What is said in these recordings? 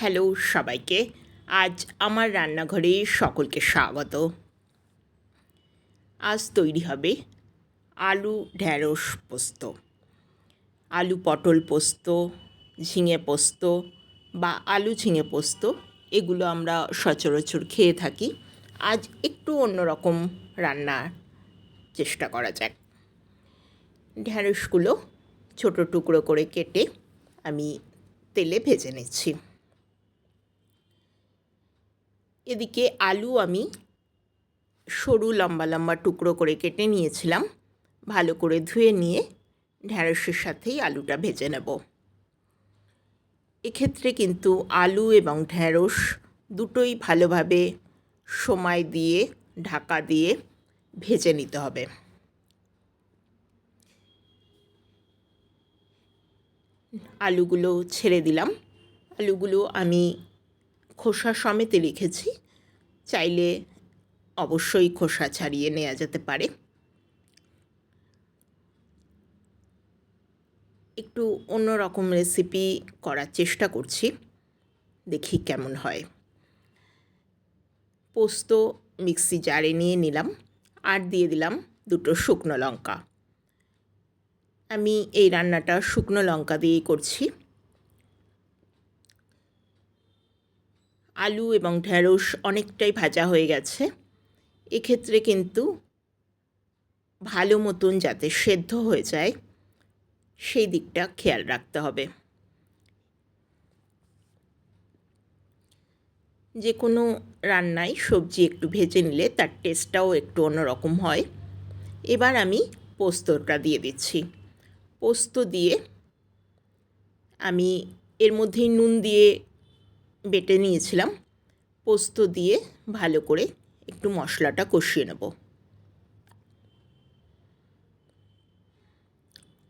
Hello সবাইকে। আজ আমার রান্নাঘরে সকলকে স্বাগত। আজ তৈরি হবে আলু ঢ্যাঁড়স পোস্ত। আলু পটল পোস্ত, ঝিঙে পোস্ত বা আলু ঝিঙে পোস্ত এগুলো আমরা সচরাচর খেয়ে থাকি। আজ একটু অন্যরকম রান্নার চেষ্টা করা যাক। ঢ্যাঁড়সগুলো ছোটো টুকরো করে কেটে আমি তেলে ভেজে নিচ্ছি। এদিকে আলু আমি সরু লম্বা লম্বা টুকরো করে কেটে নিয়েছিলাম। ভালো করে ধুয়ে নিয়ে ঢ্যাঁড়সের সাথেই আলুটা ভেজে নেব। এক্ষেত্রে কিন্তু আলু এবং ঢ্যাঁড়স দুটোই ভালোভাবে সময় দিয়ে ঢাকা দিয়ে ভেজে নিতে হবে। আলুগুলো ছেড়ে দিলাম। আলুগুলো আমি খোসা সমেতে রেখেছি, চাইলে অবশ্যই খোসা ছাড়িয়ে নেওয়া যেতে পারে। একটু অন্যরকম রেসিপি করার চেষ্টা করছি, দেখি কেমন হয়। পোস্ত মিক্সি জারে নিয়ে নিলাম, আর দিয়ে দিলাম দুটো শুকনো লঙ্কা। আমি এই রান্নাটা শুকনো লঙ্কা দিয়েই করছি। আলু এবং ঢ্যাঁড়স অনেকটাই ভাজা হয়ে গেছে। এক্ষেত্রে কিন্তু ভালো মতন যাতে সেদ্ধ হয়ে যায় সেই দিকটা খেয়াল রাখতে হবে। যে কোনো রান্নায় সবজি একটু ভেজে নিলে তার টেস্টটাও একটু অন্যরকম হয়। এবার আমি পোস্তটা দিয়ে দিচ্ছি। পোস্ত দিয়ে আমি এর মধ্যেই নুন দিয়ে বেটে নিয়েছিলাম। পোস্ত দিয়ে ভালো করে একটু মশলাটা কষিয়ে নেব।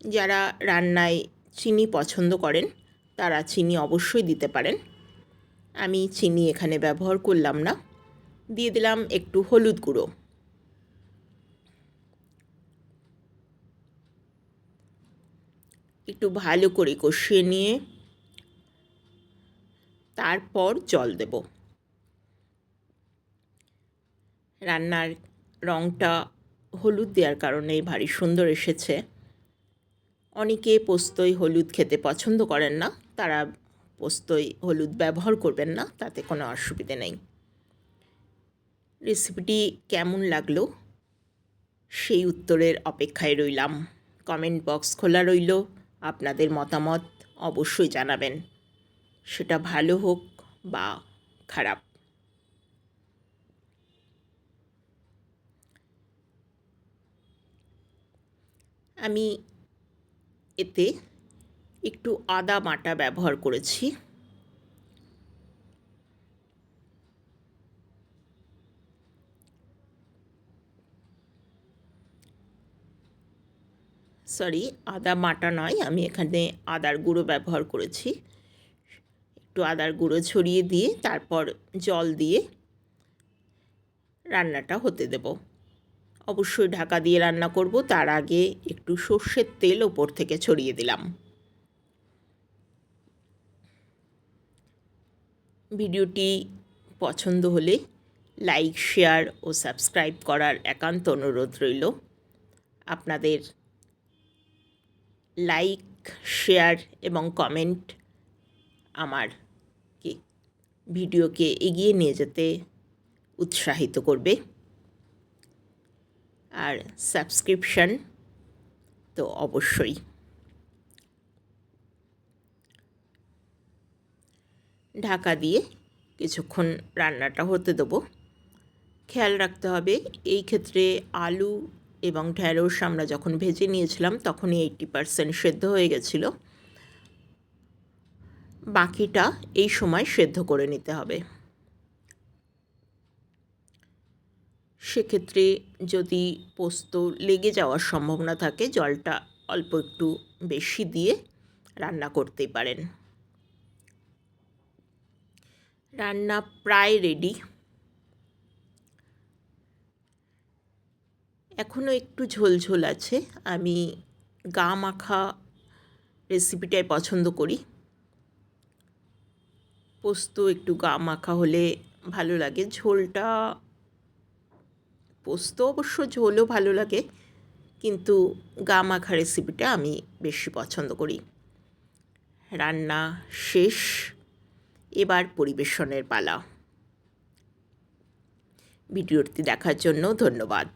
যারা রান্নায় চিনি পছন্দ করেন তারা চিনি অবশ্যই দিতে পারেন। আমি চিনি এখানে ব্যবহার করলাম না। দিয়ে দিলাম একটু হলুদ গুঁড়ো। একটু ভালো করে কষিয়ে নিয়ে তারপর জল দেব। রান্নার রঙটা হলুদ দেওয়ার কারণে ভারী সুন্দর এসেছে। অনেকে পোস্তয় হলুদ খেতে পছন্দ করেন না, তারা পোস্তয় হলুদ ব্যবহার করবেন না, তাতে কোনো অসুবিধে নেই। রেসিপিটি কেমন লাগলো সেই উত্তরের অপেক্ষায় রইলাম। কমেন্ট বক্স খোলা রইল, আপনাদের মতামত অবশ্যই জানাবেন, সেটা ভালো হোক বা খারাপ। আমি এতে একটু আদা বাটা ব্যবহার করেছি। সরি, আদা বাটা নয়, আমি এখানে আদার গুঁড়ো ব্যবহার করেছি। একটু আদার গুঁড়ো ছড়িয়ে দিয়ে তারপর জল দিয়ে রান্নাটা হতে দেব। অবশ্যই ঢাকা দিয়ে রান্না করব, তার আগে একটু সর্ষের তেল ওপর থেকে ছড়িয়ে দিলাম। ভিডিওটি পছন্দ হলে লাইক, শেয়ার ও সাবস্ক্রাইব করার একান্ত অনুরোধ রইল। আপনাদের লাইক, শেয়ার এবং কমেন্ট আমার ভিডিওকে এগিয়ে নিয়ে যেতে উৎসাহিত করবে। আর সাবস্ক্রিপশন তো অবশ্যই। ঢাকা দিয়ে কিছুক্ষণ রান্নাটা হতে দেবো। খেয়াল রাখতে হবে এই ক্ষেত্রে আলু এবং ঢ্যাঁড়স আমরা যখন ভেজে নিয়েছিলাম তখনই 80% সেদ্ধ হয়ে গেছিলো। বাকিটা এই সময় সেদ্ধ করে নিতে হবে। সেক্ষেত্রে যদি পোস্ত লেগে যাওয়ার সম্ভাবনা থাকে, জলটা অল্প একটু বেশি দিয়ে রান্না করতেই পারেন। রান্না প্রায় রেডি। এখনও একটু ঝোলঝোল আছে। আমি গা মাখা রেসিপিটাই পছন্দ করি। পোস্ত একটু গা মাখা হলে ভালো লাগে। ঝোলটা, পোস্ত অবশ্য ঝোলও ভালো লাগে, কিন্তু গা মাখা রেসিপিটা আমি বেশি পছন্দ করি। রান্না শেষ, এবার পরিবেশনের পালা। ভিডিওটি দেখার জন্য ধন্যবাদ।